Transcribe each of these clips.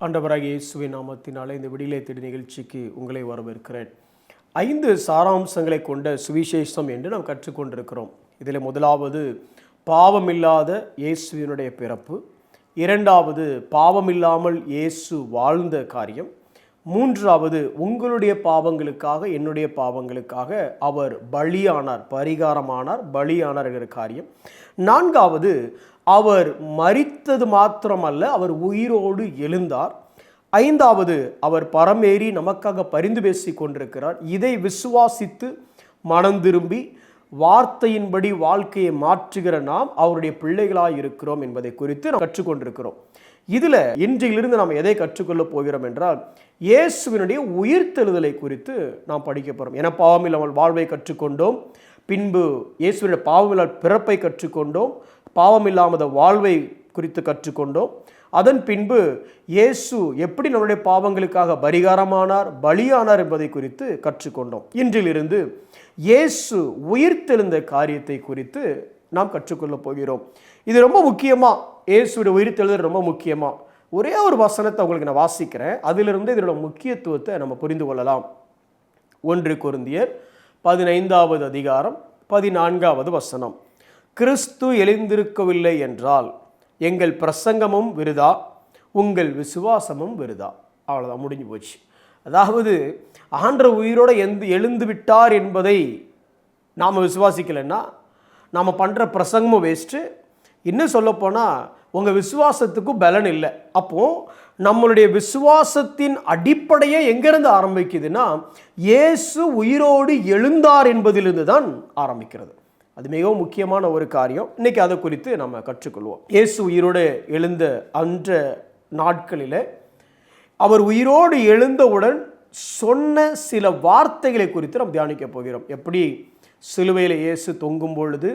ஆண்டவராகிய இயேசுவின் நாமத்தினாலே இந்த விடியலை தேடி நிகழ்ச்சிக்கு உங்களை வரவேற்கிறேன். 5 சாராம்சங்களை கொண்ட சுவிசேஷம் என்று நாம் கற்றுக்கொண்டிருக்கிறோம். இதில் முதலாவது பாவமில்லாத இயேசுவினுடைய பிறப்பு, இரண்டாவது பாவமில்லாமல் இயேசு வாழ்ந்த காரியம், மூன்றாவது உங்களுடைய பாவங்களுக்காக என்னுடைய பாவங்களுக்காக அவர் பலியானார், பரிகாரமானார், பலியானார் என்கிற காரியம், நான்காவது அவர் மரித்தது மாத்திரமல்ல அவர் உயிரோடு எழுந்தார், ஐந்தாவது அவர் பரமேறி நமக்காக பரிந்து பேசி கொண்டிருக்கிறார். இதை விசுவாசித்து மனம் திரும்பி வார்த்தையின்படி வாழ்க்கையை மாற்றுகிற நாம் அவருடைய பிள்ளைகளாக இருக்கிறோம் என்பதை குறித்து நாம் கற்றுக்கொண்டிருக்கிறோம். இதில் இன்றிலிருந்து நாம் எதை கற்றுக்கொள்ளப் போகிறோம் என்றால் இயேசுவினுடைய உயிர்த்தெழுதலை குறித்து நாம் படிக்க போகிறோம். என பாவமில்லாமல் வாழ்வை கற்றுக்கொண்டோம், பின்பு இயேசுவினுடைய பாவமில்லாத பிறப்பை கற்றுக்கொண்டோம், பாவமில்லாத வாழ்வை குறித்து கற்றுக்கொண்டோம். அதன் பின்பு இயேசு எப்படி நம்முடைய பாவங்களுக்காக பரிகாரமானார், பலியானார் என்பதை குறித்து கற்றுக்கொண்டோம். இன்றிலிருந்து இயேசு உயிர்த்தெழுந்த காரியத்தை குறித்து நாம் கற்றுக்கொள்ளப் போகிறோம். இது ரொம்ப முக்கியமாக, இயேசுடைய உயிர்த்தெழுதல் ரொம்ப முக்கியமாக. ஒரே ஒரு வசனத்தை உங்களுக்கு நான் வாசிக்கிறேன், அதிலிருந்து இதோட முக்கியத்துவத்தை நம்ம புரிந்து கொள்ளலாம். 1 கொரிந்தியர் 15வது அதிகாரம் 14வது வசனம். கிறிஸ்து எழுந்திருக்கவில்லை என்றால் எங்கள் பிரசங்கமும் விருதா, உங்கள் விசுவாசமும் விருதா. அவ்வளோதான், முடிஞ்சு போச்சு. அதாவது ஆண்டவர் உயிரோடு எழுந்து விட்டார் என்பதை நாம் விசுவாசிக்கலைன்னா நாம் பண்ணுற பிரசங்கமும் வேஸ்ட்டு. இன்னும் சொல்லப்போனால் உங்கள் விசுவாசத்துக்கும் பலன் இல்லை. அப்போது நம்மளுடைய விசுவாசத்தின் அடிப்படையே எங்கேருந்து ஆரம்பிக்குதுன்னா இயேசு உயிரோடு எழுந்தார் என்பதிலிருந்து தான் ஆரம்பிக்கிறது. அது மிகவும் முக்கியமான ஒரு காரியம். இன்றைக்கி அதை குறித்து நம்ம கற்றுக்கொள்வோம். இயேசு உயிரோடு எழுந்த அந்த நாட்களில் அவர் உயிரோடு எழுந்தவுடன் சொன்ன சில வார்த்தைகளை குறித்து நாம் தியானிக்க போகிறோம். எப்படி சிலுவையில் இயேசு தொங்கும் பொழுது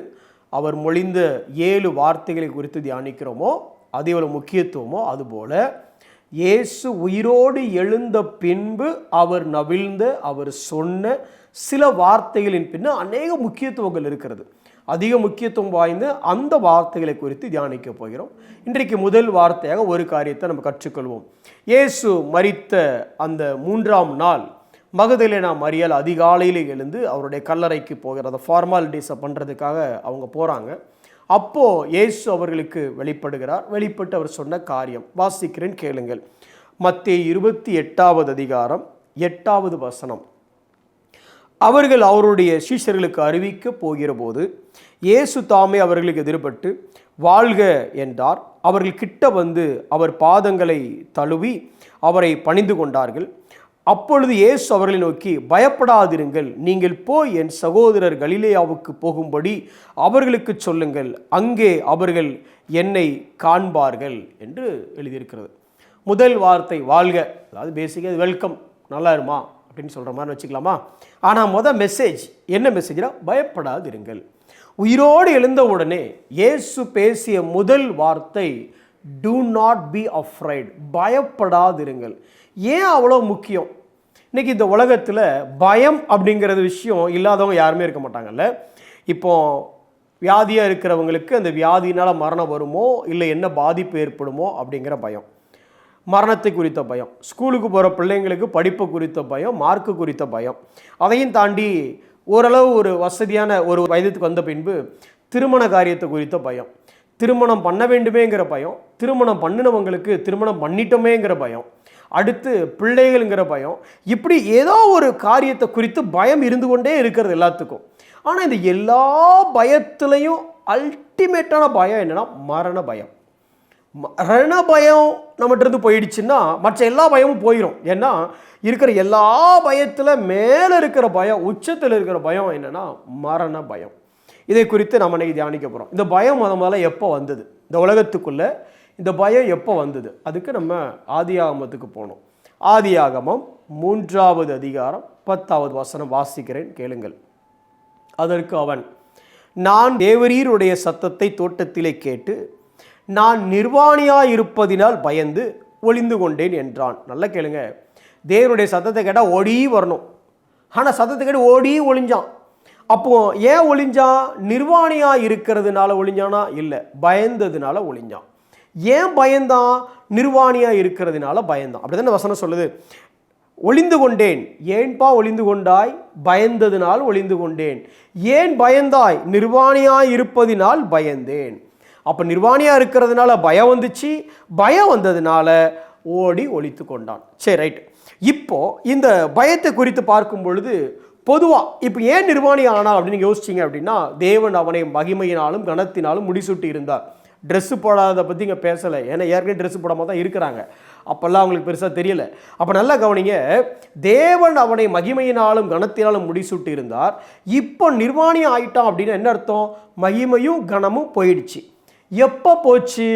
அவர் மொழிந்த 7 வார்த்தைகளை குறித்து தியானிக்கிறோமோ, அது எவ்வளோ முக்கியத்துவமோ, அதுபோல் இயேசு உயிரோடு எழுந்த பின்பு அவர் நவிழ்ந்த, அவர் சொன்ன சில வார்த்தைகளின் பின்ன அநேக முக்கியத்துவங்கள் இருக்கிறது. அதிக முக்கியத்துவம் வாய்ந்த அந்த வார்த்தைகளை குறித்து தியானிக்க போகிறோம். இன்றைக்கு முதல் வார்த்தையாக ஒரு காரியத்தை நம்ம கற்றுக்கொள்வோம். இயேசு மரித்த அந்த 3ஆம் நாள் மகதலேனா மரியாள் அதிகாலையில் எழுந்து அவருடைய கல்லறைக்கு போகிற அந்த ஃபார்மாலிட்டிஸை பண்ணுறதுக்காக அவங்க போகிறாங்க. அப்போது இயேசு அவர்களுக்கு வெளிப்படுகிறார். வெளிப்பட்டு அவர் சொன்ன காரியம் வாசிக்கிறேன், கேளுங்கள். மத்தேயு 28வது அதிகாரம் 8வது வசனம். அவர்கள் அவருடைய சீஷர்களுக்கு அறிவிக்க போகிற போது இயேசு தாமே அவர்களுக்கு எதிர்பட்டு வாழ்க என்றார். அவர்கள் கிட்ட வந்து அவர் பாதங்களை தழுவி அவரை பணிந்து கொண்டார்கள். அப்பொழுது இயேசு அவர்களை நோக்கி, பயப்படாதிருங்கள், நீங்கள் போய் என் சகோதரர் கலிலேயாவுக்கு போகும்படி அவர்களுக்கு சொல்லுங்கள், அங்கே அவர்கள் என்னை காண்பார்கள் என்று எழுதியிருக்கிறது. முதல் வார்த்தை வாழ்க, அதாவது பேசிக்காக வெல்கம், நல்லா இருமா அப்படின்னு சொல்கிற மாதிரி வச்சுக்கலாமா? ஆனால் மெசேஜ் என்ன மெசேஜ்னா பயப்படாதிருங்கள். உயிரோடு எழுந்த உடனே இயேசு பேசிய முதல் வார்த்தை do not be afraid, பயப்படாதிருங்கள். ஏன் அவ்வளோ முக்கியம்? இன்றைக்கி இந்த உலகத்தில் பயம் அப்படிங்கிறது விஷயம் இல்லாதவங்க யாருமே இருக்க மாட்டாங்கல்ல. இப்போ வியாதியாக இருக்கிறவங்களுக்கு அந்த வியாதினால் மரணம் வருமோ, இல்லை என்ன பாதிப்பு ஏற்படுமோ அப்படிங்கிற பயம், மரணத்தை குறித்த பயம், ஸ்கூலுக்கு போகிற பிள்ளைங்களுக்கு படிப்பு குறித்த பயம், மார்க்கு குறித்த பயம், அதையும் தாண்டி ஓரளவு ஒரு வசதியான ஒரு வயதுக்கு வந்த பின்பு திருமண காரியத்தை குறித்த பயம், திருமணம் பண்ண வேண்டுமேங்கிற பயம், திருமணம் பண்ணினவங்களுக்கு திருமணம் பண்ணிட்டோமேங்கிற பயம், அடுத்து பிள்ளைகள்ங்கிற பயம், இப்படி ஏதோ ஒரு காரியத்தை குறித்து பயம் இருந்து கொண்டே இருக்கிறது எல்லாத்துக்கும். ஆனால் இந்த எல்லா பயத்துலையும் அல்டிமேட்டான பயம் என்னென்னா மரண பயம். மரண பயம் நம்மகிட்ட போயிடுச்சுன்னா மற்ற எல்லா பயமும் போயிடும். ஏன்னா இருக்கிற எல்லா பயத்தில் மேலே இருக்கிற பயம், உச்சத்தில் இருக்கிற பயம் என்னென்னா மரண பயம். இதை குறித்து நம்ம இன்னைக்கு தியானிக்க போகிறோம். இந்த பயம் முதல்ல எப்போ வந்தது, இந்த உலகத்துக்குள்ளே இந்த பயம் எப்போ வந்தது? அதுக்கு நம்ம ஆதியாகமத்துக்கு போனோம். ஆதியாகமம் 3வது அதிகாரம் 10வது வசனம் வாசிக்கிறேன், கேளுங்கள். அதற்கு அவன், நான் தேவரீருடைய சத்தத்தை தோட்டத்திலே கேட்டு நான் நிர்வாணியாக இருப்பதினால் பயந்து ஒளிந்து கொண்டேன் என்றான். நல்லா கேளுங்க, தேவனுடைய சத்தத்தை கேட்டால் ஓடி வரணும், ஆனால் சத்தத்தை கேட்டு ஓடி ஒளிஞ்சான். அப்போது ஏன் ஒளிஞ்சான்? நிர்வாணியாக இருக்கிறதுனால ஒளிஞ்சானா? இல்லை, பயந்ததுனால ஒளிஞ்சான். ஏன் பயந்தான்? நிர்வாணியாக இருக்கிறதுனால பயந்தான். அப்படி தானே வசனம் சொல்லுது. ஒளிந்து கொண்டேன். ஏன்பா ஒளிந்து கொண்டாய்? பயந்ததினால் ஒளிந்து கொண்டேன். ஏன் பயந்தாய்? நிர்வாணியாய் இருப்பதினால் பயந்தேன். அப்போ நிர்வாணியாக இருக்கிறதுனால பயம் வந்துச்சு, பயம் வந்ததுனால ஓடி ஒளித்து கொண்டான். சரி, ரைட். இப்போ இந்த பயத்தை குறித்து பார்க்கும் பொழுது பொதுவாக இப்போ ஏன் நிர்வாணி ஆனா அப்படின்னு யோசிச்சிங்க அப்படின்னா, தேவன் அவனை மகிமையினாலும் கனத்தினாலும் முடிசூட்டி இருந்தார். ட்ரெஸ்ஸு போடாத பற்றி இங்கே பேசலை, ஏன்னா ஏற்கனவே ட்ரெஸ்ஸு போடாமல் தான் இருக்கிறாங்க. அப்போல்லாம் அவங்களுக்கு பெருசாக தெரியலை. அப்போ நல்லா கவனிங்க, தேவன் அவனை மகிமையினாலும் கனத்தினாலும் முடிசூட்டி இருந்தார். இப்போ நிர்வாணி ஆயிட்டான் அப்படின்னா என்ன அர்த்தம்? மகிமையும் கனமும் போயிடுச்சு. எப்போ போச்சு?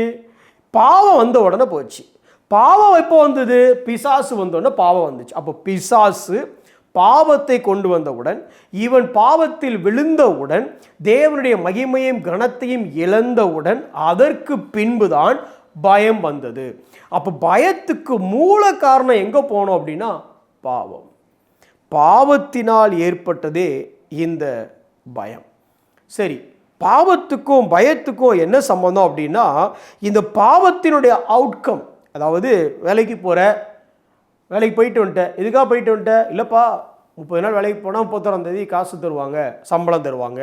பாவம் வந்த உடனே போச்சு. பாவம் எப்போ வந்தது? பிசாசு வந்த உடனே பாவம் வந்துச்சு. அப்போ பிசாசு பாவத்தை கொண்டு வந்தவுடன், இவன் பாவத்தில் விழுந்தவுடன், தேவனுடைய மகிமையும் கனத்தையும் இழந்தவுடன், அதற்கு பின்புதான் பயம் வந்தது. அப்போ பயத்துக்கு மூல காரணம் எங்கே போனோம் அப்படின்னா பாவம். பாவத்தினால் ஏற்பட்டதே இந்த பயம். சரி, பாவத்துக்கும் பயத்துக்கும் என்ன சம்பந்தம் அப்படின்னா, இந்த பாவத்தினுடைய அவுட்கம், அதாவது வேலைக்கு போகிற, வேலைக்கு போயிட்டு வந்துட்டேன். எதுக்காக போயிட்டு வந்துட்டேன்? இல்லைப்பா 30 நாள் வேலைக்கு போனால் 31ஆம் தேதி காசு தருவாங்க, சம்பளம் தருவாங்க.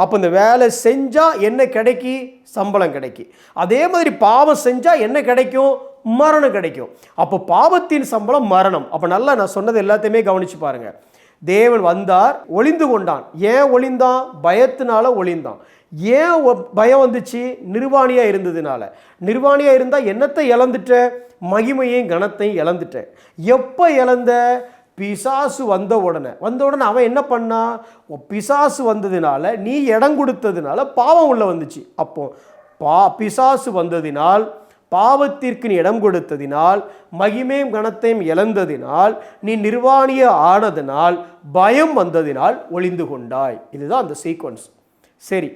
அப்போ இந்த வேலை செஞ்சால் என்ன கிடைக்கி? சம்பளம் கிடைக்கி. அதே மாதிரி பாவம் செஞ்சால் என்ன கிடைக்கும்? மரணம் கிடைக்கும். அப்போ பாவத்தின் சம்பளம் மரணம். அப்போ நல்லா நான் சொன்னது எல்லாத்தையுமே கவனித்து பாருங்கள். தேவன் வந்தார், ஒளிந்து கொண்டான். ஏன் ஒளிந்தான்? பயத்தினால ஒளிந்தான். ஏன் பயம் வந்துச்சு? நிர்வாணியாக இருந்ததுனால. நிர்வாணியாக இருந்தால் என்னத்தை இழந்துட்ட? மகிமையும் கனத்தையும் இழந்துட்ட. எப்போ இழந்த? பிசாசு வந்த உடனே அவன் என்ன பண்ணா? பிசாசு வந்ததுனால, நீ இடம் கொடுத்ததுனால பாவம் உள்ள வந்துச்சு. அப்போ பிசாசு வந்ததினால், பாவத்திற்கு நீ இடம் கொடுத்ததினால், மகிமையும் கனத்தையும் இழந்ததினால், நீ நிர்வாணிய ஆனதினால், பயம் வந்ததினால் ஒளிந்து கொண்டாய். இதுதான் அந்த சீக்வன்ஸ். சரி,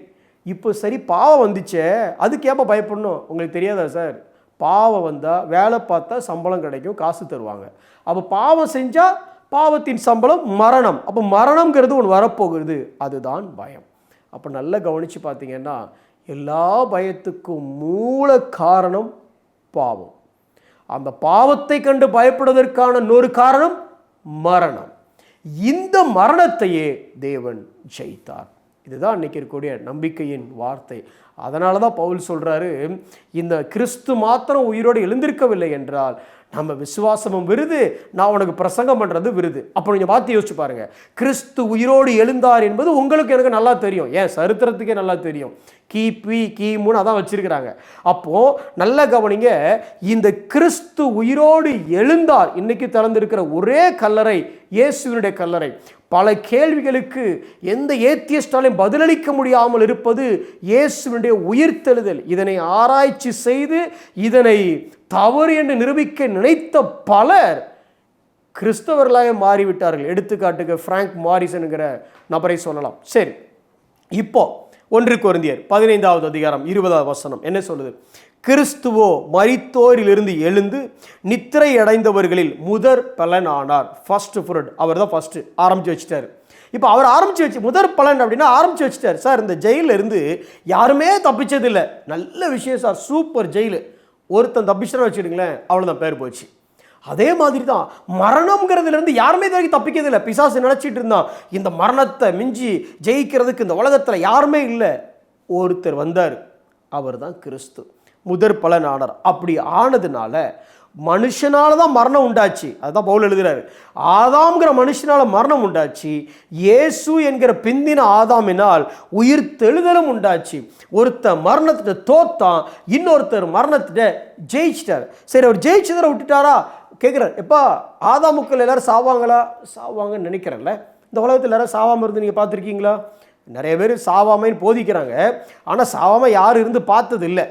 இப்போ சரி, பாவம் வந்துச்சே, அதுக்கு ஏப்போ பயப்படணும்? உங்களுக்கு தெரியாதா சார்? பாவம் வந்தால் வேலை பார்த்தா சம்பளம் கிடைக்கும், காசு தருவாங்க. அப்போ பாவம் செஞ்சால் பாவத்தின் சம்பளம் மரணம். அப்போ மரணம்ங்கிறது ஒன்று வரப்போகுது, அதுதான் பயம். அப்போ நல்லா கவனித்து பார்த்தீங்கன்னா, எல்லா பயத்துக்கும் மூல காரணம் பாவம். அந்த பாவத்தை கண்டு பயப்படுவதற்கான இன்னொரு காரணம் மரணம். இந்த மரணத்தையே தேவன் ஜெயித்தார். இதுதான் இன்னைக்கு இருக்கக்கூடிய நம்பிக்கையின் வார்த்தை. அதனால தான் பவுல் சொல்கிறாரு, இந்த கிறிஸ்து மாத்திரம் உயிரோடு எழுந்திருக்கவில்லை என்றால் நம்ம விசுவாசமும் விருது, நான் உனக்கு பிரசங்கம் பண்ணுறது விருது. அப்போ நீங்கள் பார்த்து யோசிச்சு பாருங்கள். கிறிஸ்து உயிரோடு எழுந்தார் என்பது உங்களுக்கு எனக்கு நல்லா தெரியும், ஏன் சரித்திரத்துக்கே நல்லா தெரியும். கிமு அதான் வச்சிருக்கிறாங்க. அப்போது நல்ல கவனிங்க, இந்த கிறிஸ்து உயிரோடு எழுந்தார். இன்னைக்கு திறந்திருக்கிற ஒரே கல்லறை இயேசுவினுடைய கல்லறை. பல கேள்விகளுக்கு எந்த ஏத்தியஸ்டாலையும் பதிலளிக்க முடியாமல் இருப்பது இயேசுவினுடைய உயிர்த்தெழுதல். இதனை ஆராய்ச்சி செய்து இதனை தவறு என்று நிரூபிக்க நினைத்த பலர் கிறிஸ்தவர்களாக மாறிவிட்டார்கள். எடுத்துக்காட்டுக்கு பிராங்க் மாரிசன்கிற நபரை சொல்லலாம். சரி, இப்போ 1 கொரிந்தியர் 15வது அதிகாரம் 20வது வசனம் என்ன சொல்லுது? கிறிஸ்துவோ மரித்தோரிலிருந்து எழுந்து நித்திரை அடைந்தவர்களில் முதற் பலன் ஆனார். First fruit. அவர் தான் ஃபர்ஸ்ட் ஆரம்பிச்சு வச்சுட்டார். இப்போ அவர் ஆரம்பிச்சு வச்சு முதற் பலன் அப்படின்னா ஆரம்பிச்சு வச்சுட்டார். சார், இந்த ஜெயிலில் இருந்து யாருமே தப்பிச்சதில்லை. நல்ல விஷயம் சார், சூப்பர் ஜெயிலு. ஒருத்தன் தப்பிச்சுன்னு வச்சுக்கிங்களேன், அவ்வளோதான், பேர் போச்சு. அதே மாதிரி தான் மரணம்ங்கிறதுலேருந்து யாருமே இது வரைக்கும் தப்பிக்கிறதில்லை. பிசாசு நினச்சிட்டு இருந்தான், இந்த மரணத்தை மிஞ்சி ஜெயிக்கிறதுக்கு இந்த உலகத்தில் யாருமே இல்லை. ஒருத்தர் வந்தார், அவர் தான் கிறிஸ்து. முதற் பலன் ஆனார். அப்படி ஆனதுனால மனுஷனால தான் மரணம் உண்டாச்சு. அதுதான் பவுல் எழுதுறாரு. ஆதாம்ங்கிற மனுஷனால மரணம் உண்டாச்சு, இயேசு என்கிற பிந்தின ஆதாமினால் உயிர் தெழுதலும் உண்டாச்சு. ஒருத்தர் மரணத்தை தோத்தான், இன்னொருத்தர் மரணத்தை ஜெயிச்சிட்டார். சரி, அவர் ஜெயிச்சதை விட்டுட்டாரா கேட்குறாரு. எப்பா, ஆதாமுக்கள் எல்லாரும் சாவாங்களா? சாவாங்கன்னு நினைக்கிறேன்ல. இந்த உலகத்தில் எல்லாரும் சாவாமல் இருந்து நீங்கள் பார்த்துருக்கீங்களா? நிறைய பேர் சாவாமைன்னு போதிக்கிறாங்க, ஆனால் சாவாமல் யாரும் இருந்து பார்த்தது இல்லை.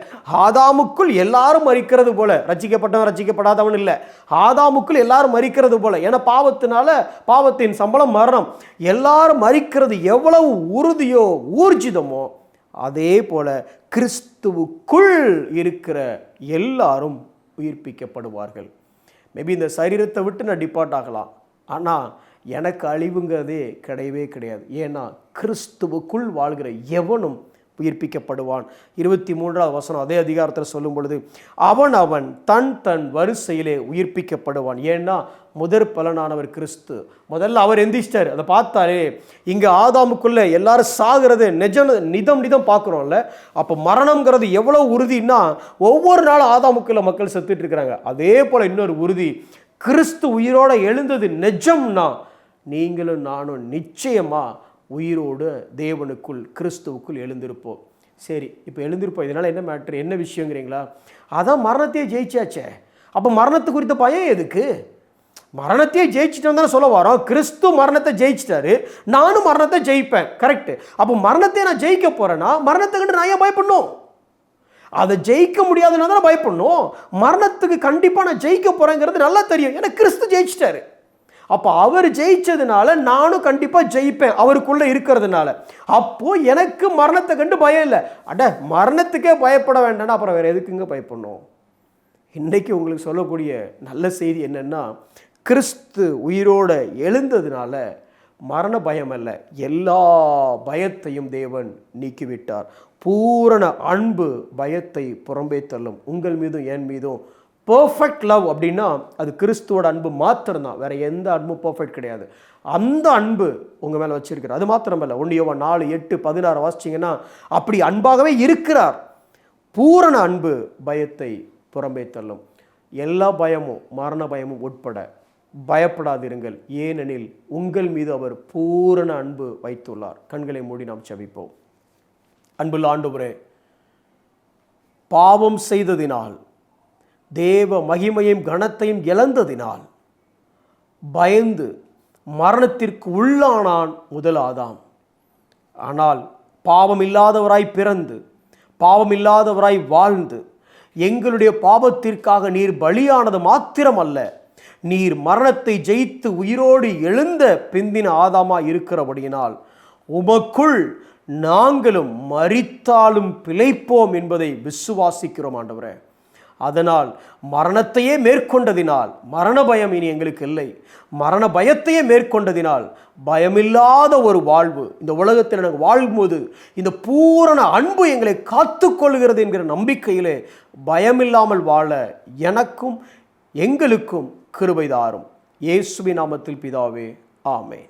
ஆதாமுக்குள் எல்லாரும் மரிக்கிறது போல, ரட்சிக்கப்பட்டவன் ரட்சிக்கப்படாதவன் இல்லை, ஆதாமுக்குள் எல்லாரும் மரிக்கிறது போல. ஏன்னா பாவத்தினால பாவத்தின் சம்பளம் மரணம். எல்லாரும் மரிக்கிறது எவ்வளவு உறுதியோ ஊர்ஜிதமோ அதே போல கிறிஸ்துவுக்குள் இருக்கிற எல்லாரும் உயிர்ப்பிக்கப்படுவார்கள். மேபி இந்த சரீரத்தை விட்டு நான் டிபார்ட் ஆகலாம், ஆனால் எனக்கு அழிவுங்கிறதே கிடையவே கிடையாது. ஏன்னா கிறிஸ்துவுக்குள் வாழ்கிற எவனும் உயிர்ப்பிக்கப்படுவான். 23வது வசனம் அதே அதிகாரத்தில் சொல்லும் பொழுது, அவன் தன் தன் வரிசையிலே உயிர்ப்பிக்கப்படுவான். ஏன்னா முதற் பலனானவர் கிறிஸ்து. முதல்ல அவர் எந்திரிச்சிட்டார். அதை பார்த்தாலே இங்கே ஆதாமுக்குள்ள எல்லாரும் சாகிறது நிதம் பார்க்குறோம்ல. அப்போ மரணம்ங்கிறது எவ்வளோ உறுதினா, ஒவ்வொரு நாளும் ஆதாமுக்குள்ள மக்கள் செத்துட்டு இருக்கிறாங்க. அதே போல் இன்னொரு உறுதி, கிறிஸ்து உயிரோட எழுந்தது நிஜம்னா நீங்களும் நானும் நிச்சயமா உயிரோடு தேவனுக்குள் கிறிஸ்துவுக்குள் எழுந்திருப்போம். சரி, இப்போ எழுந்திருப்போம். இதனால் என்ன மேட்ரு, என்ன விஷயங்கிறீங்களா? அதான் மரணத்தையே ஜெயிச்சாச்சே. அப்போ மரணத்து குறித்த பயம் எதுக்கு? மரணத்தையே ஜெயிச்சிட்டோம் தானே சொல்ல வரோம். கிறிஸ்து மரணத்தை ஜெயிச்சிட்டாரு, நானும் மரணத்தை ஜெயிப்பேன். கரெக்டு. அப்போ மரணத்தை நான் ஜெயிக்க போறேன்னா மரணத்தை கண்டு நான் ஏன் பயப்படணும்? அதை ஜெயிக்க முடியாதுன்னா தான் பயப்படணும். மரணத்துக்கு கண்டிப்பாக நான் ஜெயிக்க போறேங்கிறது நல்லா தெரியும். ஏன்னா கிறிஸ்து ஜெயிச்சிட்டாரு. அப்போ அவர் ஜெயிச்சதுனால நானும் கண்டிப்பாக ஜெயிப்பேன், அவருக்குள்ளே இருக்கிறதுனால. அப்போ எனக்கு மரணத்தை கண்டு பயம் இல்லை. மரணத்துக்கே பயப்பட வேண்டாம்னா அப்புறம் வேற எதுக்குங்க பயப்படணும்? இன்றைக்கு உங்களுக்கு சொல்லக்கூடிய நல்ல செய்தி என்னன்னா, கிறிஸ்து உயிரோட எழுந்ததுனால மரண பயம் அல்ல, எல்லா பயத்தையும் தேவன் நீக்கிவிட்டார். பூரண அன்பு பயத்தை புறம்பே தள்ளும். உங்கள் மீதும் என் மீதும் பர்ஃபெக்ட் லவ் அப்படின்னா அது கிறிஸ்துவோட அன்பு மாத்திரம்தான். வேற எந்த அன்பும் பர்ஃபெக்ட் கிடையாது. அந்த அன்பு உங்கள் மேலே வச்சிருக்கிறார். அது மாத்திரமல்ல, 1 யோவான் 4:8-16 வாசிச்சிங்கன்னா அப்படி அன்பாகவே இருக்கிறார். பூரண அன்பு பயத்தை புறம்பே தள்ளும். எல்லா பயமும் மரண பயமும் உட்பட பயப்படாதிருங்கள், ஏனெனில் உங்கள் மீது அவர் பூரண அன்பு வைத்துள்ளார். கண்களை மூடி நாம் ஜெபிப்போம். அன்புள்ள ஆண்டவரே, பாவம் செய்ததினால் தேவ மகிமையும் கனத்தையும் இழந்ததினால் பயந்து மரணத்திற்கு உள்ளானான் முதல் ஆதாம். ஆனால் பாவம் இல்லாதவராய் பிறந்து பாவமில்லாதவராய் வாழ்ந்து எங்களுடைய பாவத்திற்காக நீர் பலியானது மாத்திரமல்ல, நீர் மரணத்தை ஜெயித்து உயிரோடு எழுந்த பிந்தின ஆதாமா இருக்கிறபடியினால் உமக்குள் நாங்களும் மரித்தாலும் பிழைப்போம் என்பதை விசுவாசிக்கிறோம் ஆண்டவரே. அதனால் மரணத்தையே மேற்கொண்டதினால் மரண பயம் இனி எங்களுக்கு இல்லை. மரண பயத்தையே மேற்கொண்டதினால் பயமில்லாத ஒரு வாழ்வு இந்த உலகத்தில் நாங்கள் வாழும்போது இந்த பூரண அன்பு எங்களை காத்துக்கொள்கிறது என்கிற நம்பிக்கையிலே பயமில்லாமல் வாழ எனக்கும் எங்களுக்கும் கிருபை தாரும். இயேசுவின் நாமத்தில் பிதாவே, ஆமென்.